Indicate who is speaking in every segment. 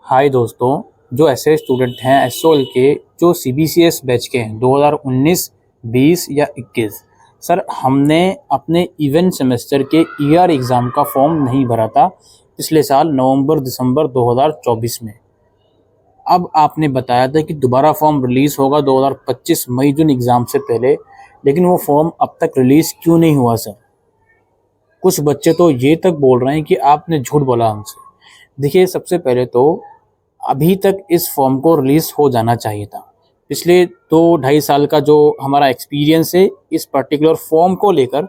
Speaker 1: हाय दोस्तों, जो ऐसे स्टूडेंट हैं एसओएल के जो सीबीसीएस बैच के हैं 2019, 20 या 21। सर हमने अपने इवेंट सेमेस्टर के ईआर एग्ज़ाम का फॉर्म नहीं भरा था पिछले साल नवंबर दिसंबर 2024 में। अब आपने बताया था कि दोबारा फॉर्म रिलीज़ होगा 2025 मई जून एग्ज़ाम से पहले, लेकिन वो फॉर्म अब तक रिलीज़ क्यों नहीं हुआ सर? कुछ बच्चे तो ये तक बोल रहे हैं कि आपने झूठ बोला हमसे। देखिए, सबसे पहले तो अभी तक इस फॉर्म को रिलीज़ हो जाना चाहिए था। पिछले 2 ढाई साल का जो हमारा एक्सपीरियंस है इस पर्टिकुलर फॉर्म को लेकर,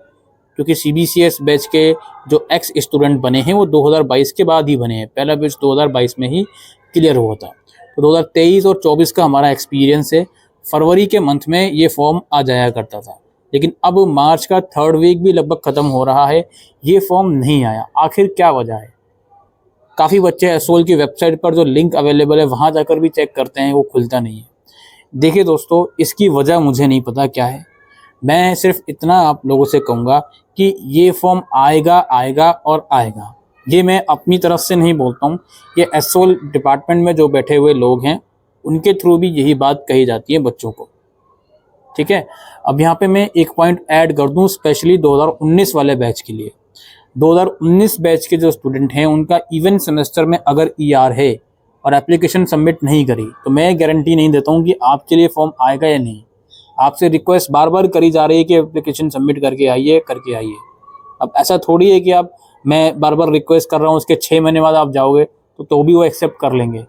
Speaker 1: क्योंकि सीबीसीएस बैच के जो एक्स स्टूडेंट बने हैं वो 2022 के बाद ही बने हैं। पहला बैच 2022 में ही क्लियर हुआ था। तो 2023 और 24 का हमारा एक्सपीरियंस है, फरवरी के मंथ में ये फॉर्म आ जाया करता था, लेकिन अब मार्च का 3rd वीक भी लगभग ख़त्म हो रहा है, ये फॉर्म नहीं आया। आखिर क्या वजह है? काफ़ी बच्चे एसओएल की वेबसाइट पर जो लिंक अवेलेबल है वहाँ जाकर भी चेक करते हैं, वो खुलता नहीं है। देखिए दोस्तों, इसकी वजह मुझे नहीं पता क्या है। मैं सिर्फ इतना आप लोगों से कहूँगा कि ये फॉर्म आएगा आएगा और आएगा। ये मैं अपनी तरफ से नहीं बोलता हूँ, ये एसओएल डिपार्टमेंट में जो बैठे हुए लोग हैं उनके थ्रू भी यही बात कही जाती है बच्चों को। ठीक है, अब यहाँ पे मैं एक पॉइंट ऐड कर दूँ स्पेशली 2019 वाले बैच के लिए। 2019 बैच के जो स्टूडेंट हैं उनका इवेंट सेमेस्टर में अगर ईआर है और एप्लीकेशन सबमिट नहीं करी तो मैं गारंटी नहीं देता हूँ कि आपके लिए फॉर्म आएगा या नहीं। आपसे रिक्वेस्ट बार बार करी जा रही है कि एप्लीकेशन सबमिट करके आइए करके आइए। अब ऐसा थोड़ी है कि आप मैं बार बार रिक्वेस्ट कर रहा हूँ उसके 6 महीने बाद आप जाओगे तो भी वो एक्सेप्ट कर लेंगे।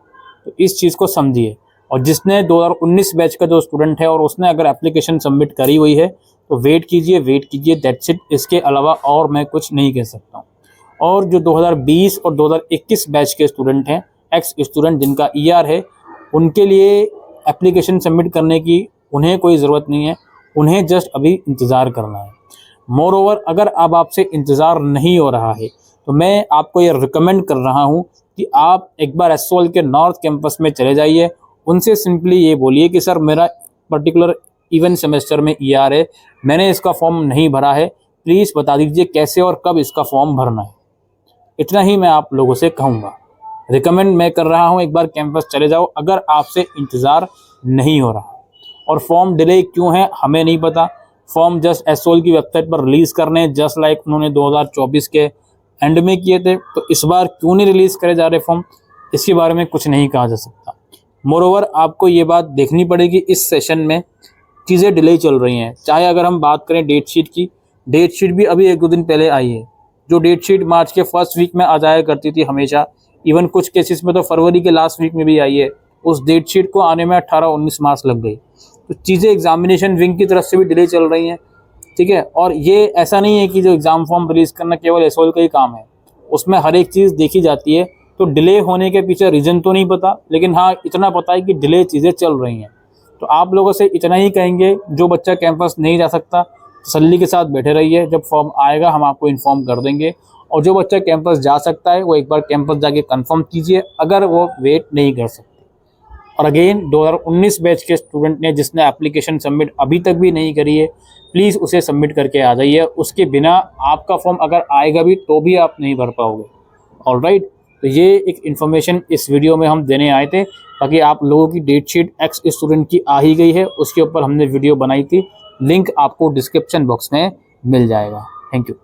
Speaker 1: तो इस चीज़ को समझिए। और जिसने 2019 बैच का जो स्टूडेंट है और उसने अगर एप्लीकेशन सबमिट करी हुई है तो वेट कीजिए, दैट्स इट। इसके अलावा और मैं कुछ नहीं कह सकता हूँ। और जो 2020 और 2021 बैच के स्टूडेंट हैं, एक्स स्टूडेंट जिनका ईआर है, उनके लिए एप्लीकेशन सबमिट करने की उन्हें कोई ज़रूरत नहीं है, उन्हें जस्ट अभी इंतज़ार करना है। मोर ओवर, अगर अब आपसे इंतज़ार नहीं हो रहा है तो मैं आपको ये रिकमेंड कर रहा हूँ कि आप एक बार एसओएल के नॉर्थ कैंपस में चले जाइए। उनसे सिंपली ये बोलिए कि सर मेरा पर्टिकुलर इवेंट सेमेस्टर में ईआर है, मैंने इसका फॉर्म नहीं भरा है, प्लीज़ बता दीजिए कैसे और कब इसका फॉर्म भरना है। इतना ही मैं आप लोगों से कहूँगा। रिकमेंड मैं कर रहा हूँ, एक बार कैंपस चले जाओ अगर आपसे इंतज़ार नहीं हो रहा। और फॉर्म डिले क्यों है हमें नहीं पता। फॉर्म जस्ट एसओएल की वेबसाइट पर रिलीज़ करने, जस्ट लाइक उन्होंने 2024 के एंड में किए थे, तो इस बार क्यों नहीं रिलीज़ करे जा रहे फॉर्म, इसके बारे में कुछ नहीं कहा जा सकता। मोरओवर, आपको ये बात देखनी पड़ेगी इस सेशन में चीज़ें डिले चल रही हैं। चाहे अगर हम बात करें डेट शीट की, डेट शीट भी अभी 1-2 दिन पहले आई है। जो डेट शीट मार्च के फर्स्ट वीक में आ जाया करती थी हमेशा, इवन कुछ केसेस में तो फरवरी के लास्ट वीक में भी आई है, उस डेट शीट को आने में 18-19 मार्च लग गई। तो चीज़ें एग्जामिनेशन विंग की तरफ से भी डिले चल रही हैं। ठीक है, और ये ऐसा नहीं है कि जो एग्ज़ाम फॉर्म रिलीज़ करना केवल एसओएल का ही काम है, उसमें हर एक चीज़ देखी जाती है। तो डिले होने के पीछे रीज़न तो नहीं पता, लेकिन हाँ इतना पता है कि डिले चीज़ें चल रही हैं। तो आप लोगों से इतना ही कहेंगे, जो बच्चा कैंपस नहीं जा सकता तसल्ली के साथ बैठे रहिए, जब फॉर्म आएगा हम आपको इन्फॉर्म कर देंगे। और जो बच्चा कैंपस जा सकता है वो एक बार कैंपस जाके कंफर्म कीजिए अगर वो वेट नहीं कर सकते। और अगेन 2019 बैच के स्टूडेंट ने जिसने एप्लीकेशन सबमिट अभी तक भी नहीं करी है, प्लीज़ उसे सबमिट करके आ जाइए। उसके बिना आपका फॉर्म अगर आएगा भी तो भी आप नहीं भर पाओगे। ऑलराइट, तो ये एक इन्फॉर्मेशन इस वीडियो में हम देने आए थे, ताकि आप लोगों की डेट शीट एक्स स्टूडेंट की आ ही गई है, उसके ऊपर हमने वीडियो बनाई थी। लिंक आपको डिस्क्रिप्शन बॉक्स में मिल जाएगा। Thank you.